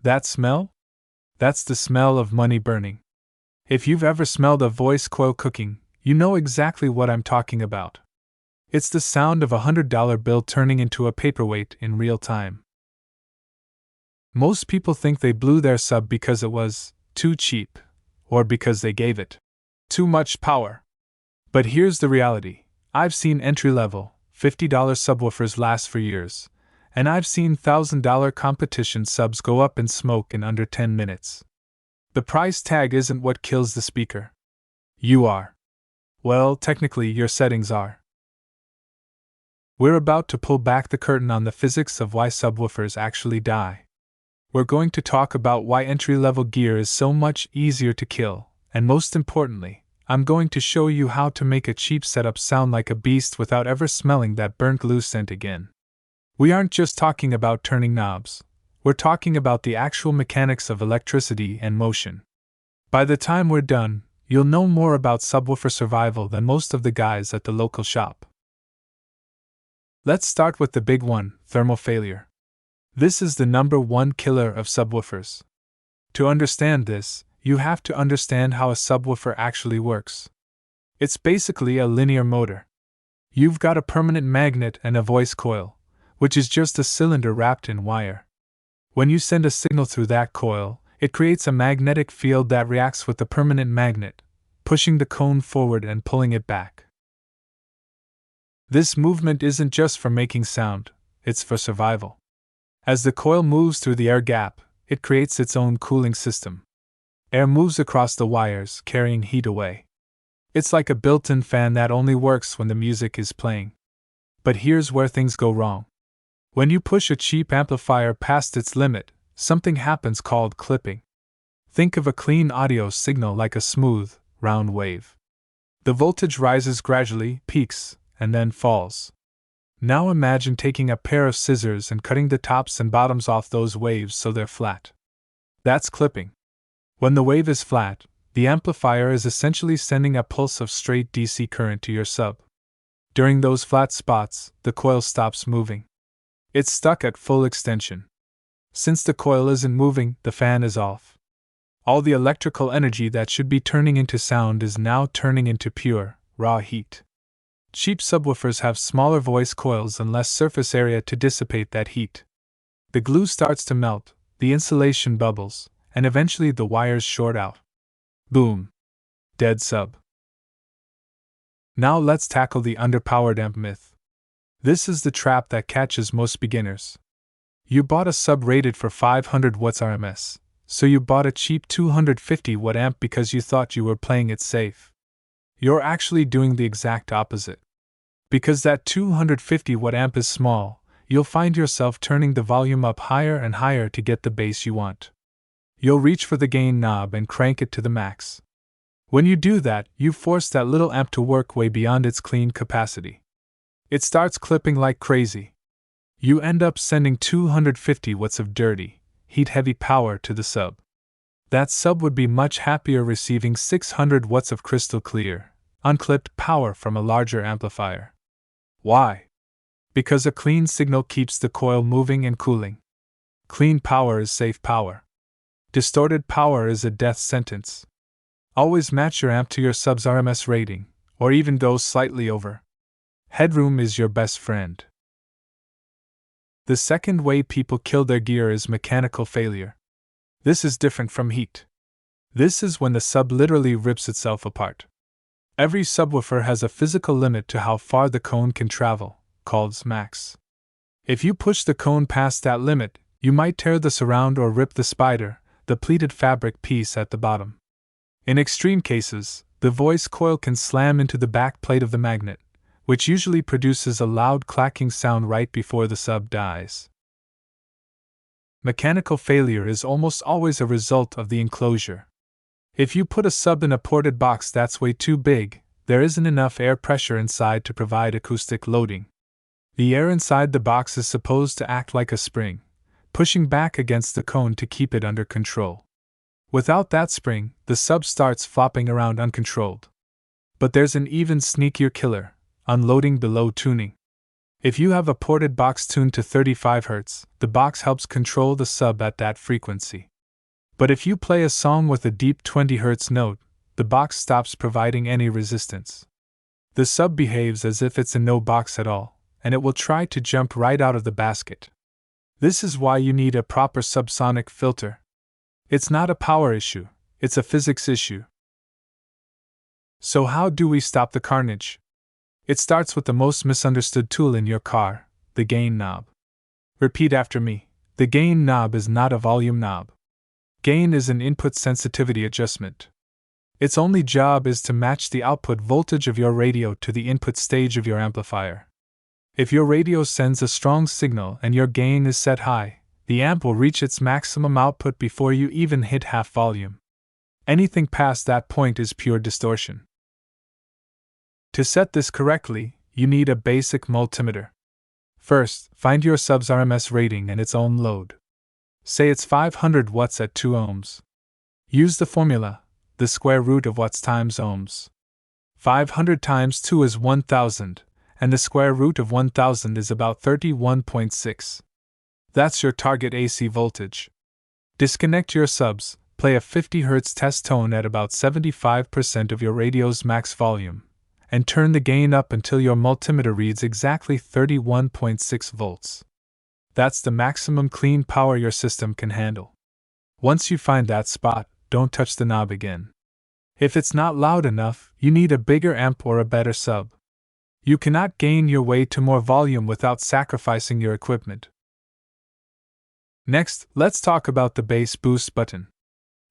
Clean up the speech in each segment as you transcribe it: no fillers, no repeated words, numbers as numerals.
That smell? That's the smell of money burning. If you've ever smelled a voice coil cooking, you know exactly what I'm talking about. It's the sound of a $100 bill turning into a paperweight in real time. Most people think they blew their sub because it was too cheap, or because they gave it too much power. But here's the reality. I've seen entry-level, $50 subwoofers last for years, and I've seen $1,000 competition subs go up in smoke in under 10 minutes. The price tag isn't what kills the speaker. You are. Well, technically, your settings are. We're about to pull back the curtain on the physics of why subwoofers actually die. We're going to talk about why entry-level gear is so much easier to kill, and most importantly, I'm going to show you how to make a cheap setup sound like a beast without ever smelling that burnt glue scent again. We aren't just talking about turning knobs, we're talking about the actual mechanics of electricity and motion. By the time we're done, you'll know more about subwoofer survival than most of the guys at the local shop. Let's start with the big one, thermal failure. This is the #1 killer of subwoofers. To understand this, you have to understand how a subwoofer actually works. It's basically a linear motor. You've got a permanent magnet and a voice coil, which is just a cylinder wrapped in wire. When you send a signal through that coil, it creates a magnetic field that reacts with the permanent magnet, pushing the cone forward and pulling it back. This movement isn't just for making sound, it's for survival. As the coil moves through the air gap, it creates its own cooling system. Air moves across the wires, carrying heat away. It's like a built-in fan that only works when the music is playing. But here's where things go wrong. When you push a cheap amplifier past its limit, something happens called clipping. Think of a clean audio signal like a smooth, round wave. The voltage rises gradually, peaks, and then falls. Now imagine taking a pair of scissors and cutting the tops and bottoms off those waves so they're flat. That's clipping. When the wave is flat, the amplifier is essentially sending a pulse of straight DC current to your sub. During those flat spots, the coil stops moving. It's stuck at full extension. Since the coil isn't moving, the fan is off. All the electrical energy that should be turning into sound is now turning into pure, raw heat. Cheap subwoofers have smaller voice coils and less surface area to dissipate that heat. The glue starts to melt, the insulation bubbles, and eventually the wires short out. Boom. Dead sub. Now let's tackle the underpowered amp myth. This is the trap that catches most beginners. You bought a sub rated for 500 watts RMS, so you bought a cheap 250 watt amp because you thought you were playing it safe. You're actually doing the exact opposite. Because that 250 watt amp is small, you'll find yourself turning the volume up higher and higher to get the bass you want. You'll reach for the gain knob and crank it to the max. When you do that, you force that little amp to work way beyond its clean capacity. It starts clipping like crazy. You end up sending 250 watts of dirty, heat-heavy power to the sub. That sub would be much happier receiving 600 watts of crystal clear, unclipped power from a larger amplifier. Why? Because a clean signal keeps the coil moving and cooling. Clean power is safe power. Distorted power is a death sentence. Always match your amp to your sub's RMS rating, or even go slightly over. Headroom is your best friend. The second way people kill their gear is mechanical failure. This is different from heat. This is when the sub literally rips itself apart. Every subwoofer has a physical limit to how far the cone can travel, called max. If you push the cone past that limit, you might tear the surround or rip the spider, the pleated fabric piece at the bottom. In extreme cases, the voice coil can slam into the back plate of the magnet, which usually produces a loud clacking sound right before the sub dies. Mechanical failure is almost always a result of the enclosure. If you put a sub in a ported box that's way too big, there isn't enough air pressure inside to provide acoustic loading. The air inside the box is supposed to act like a spring, pushing back against the cone to keep it under control. Without that spring, the sub starts flopping around uncontrolled. But there's an even sneakier killer: unloading below tuning. If you have a ported box tuned to 35 Hz, the box helps control the sub at that frequency. But if you play a song with a deep 20 Hz note, the box stops providing any resistance. The sub behaves as if it's in no box at all, and it will try to jump right out of the basket. This is why you need a proper subsonic filter. It's not a power issue, it's a physics issue. So how do we stop the carnage? It starts with the most misunderstood tool in your car, the gain knob. Repeat after me. The gain knob is not a volume knob. Gain is an input sensitivity adjustment. Its only job is to match the output voltage of your radio to the input stage of your amplifier. If your radio sends a strong signal and your gain is set high, the amp will reach its maximum output before you even hit half volume. Anything past that point is pure distortion. To set this correctly, you need a basic multimeter. First, find your sub's RMS rating and its own load. Say it's 500 watts at 2 ohms. Use the formula, the square root of watts times ohms. 500 times 2 is 1000, and the square root of 1000 is about 31.6. That's your target AC voltage. Disconnect your subs, play a 50 Hz test tone at about 75% of your radio's max volume, and turn the gain up until your multimeter reads exactly 31.6 volts. That's the maximum clean power your system can handle. Once you find that spot, don't touch the knob again. If it's not loud enough, you need a bigger amp or a better sub. You cannot gain your way to more volume without sacrificing your equipment. Next, let's talk about the bass boost button.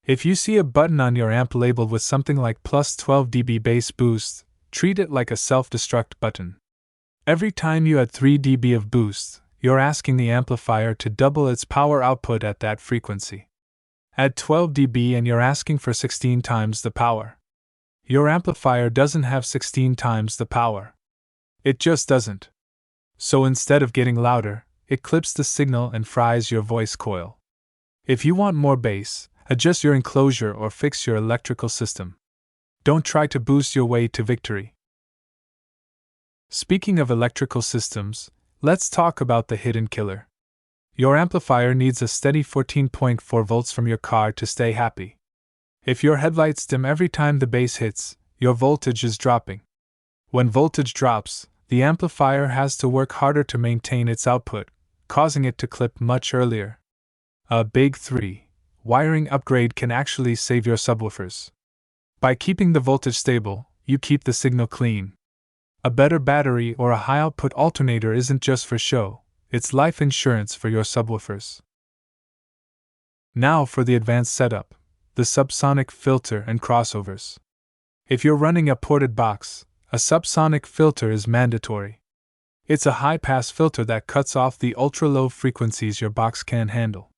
If you see a button on your amp labeled with something like plus 12 dB bass boost, treat it like a self-destruct button. Every time you add 3 dB of boost, you're asking the amplifier to double its power output at that frequency. Add 12 dB and you're asking for 16 times the power. Your amplifier doesn't have 16 times the power. It just doesn't. So instead of getting louder, it clips the signal and fries your voice coil. If you want more bass, adjust your enclosure or fix your electrical system. Don't try to boost your way to victory. Speaking of electrical systems, let's talk about the hidden killer. Your amplifier needs a steady 14.4 volts from your car to stay happy. If your headlights dim every time the bass hits, your voltage is dropping. When voltage drops, the amplifier has to work harder to maintain its output, causing it to clip much earlier. A big 3 wiring upgrade can actually save your subwoofers. By keeping the voltage stable, you keep the signal clean. A better battery or a high output alternator isn't just for show, it's life insurance for your subwoofers. Now for the advanced setup, the subsonic filter and crossovers. If you're running a ported box, a subsonic filter is mandatory. It's a high-pass filter that cuts off the ultra-low frequencies your box can handle.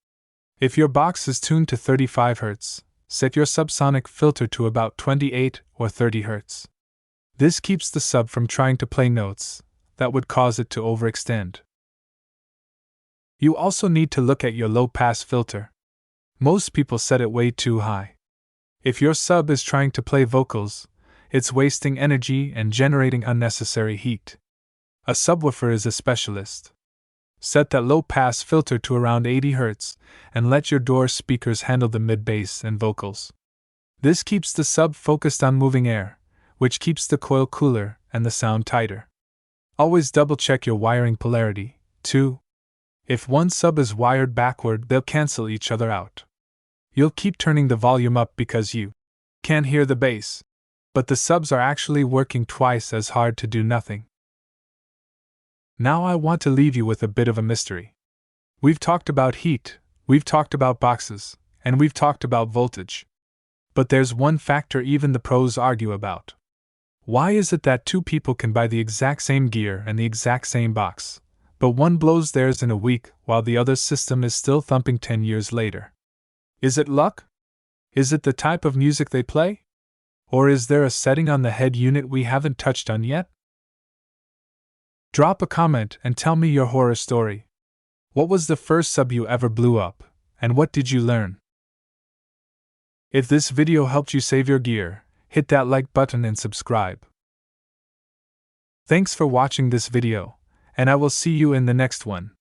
If your box is tuned to 35 Hz, set your subsonic filter to about 28 or 30 Hz. This keeps the sub from trying to play notes that would cause it to overextend. You also need to look at your low-pass filter. Most people set it way too high. If your sub is trying to play vocals, it's wasting energy and generating unnecessary heat. A subwoofer is a specialist. Set that low-pass filter to around 80 Hz and let your door speakers handle the mid-bass and vocals. This keeps the sub focused on moving air, which keeps the coil cooler and the sound tighter. Always double-check your wiring polarity, too. If one sub is wired backward, they'll cancel each other out. You'll keep turning the volume up because you can't hear the bass, but the subs are actually working twice as hard to do nothing. Now I want to leave you with a bit of a mystery. We've talked about heat, we've talked about boxes, and we've talked about voltage. But there's one factor even the pros argue about. Why is it that two people can buy the exact same gear and the exact same box, but one blows theirs in a week while the other's system is still thumping 10 years later? Is it luck? Is it the type of music they play? Or is there a setting on the head unit we haven't touched on yet? Drop a comment and tell me your horror story. What was the first sub you ever blew up, and what did you learn? If this video helped you save your gear, hit that like button and subscribe. Thanks for watching this video, and I will see you in the next one.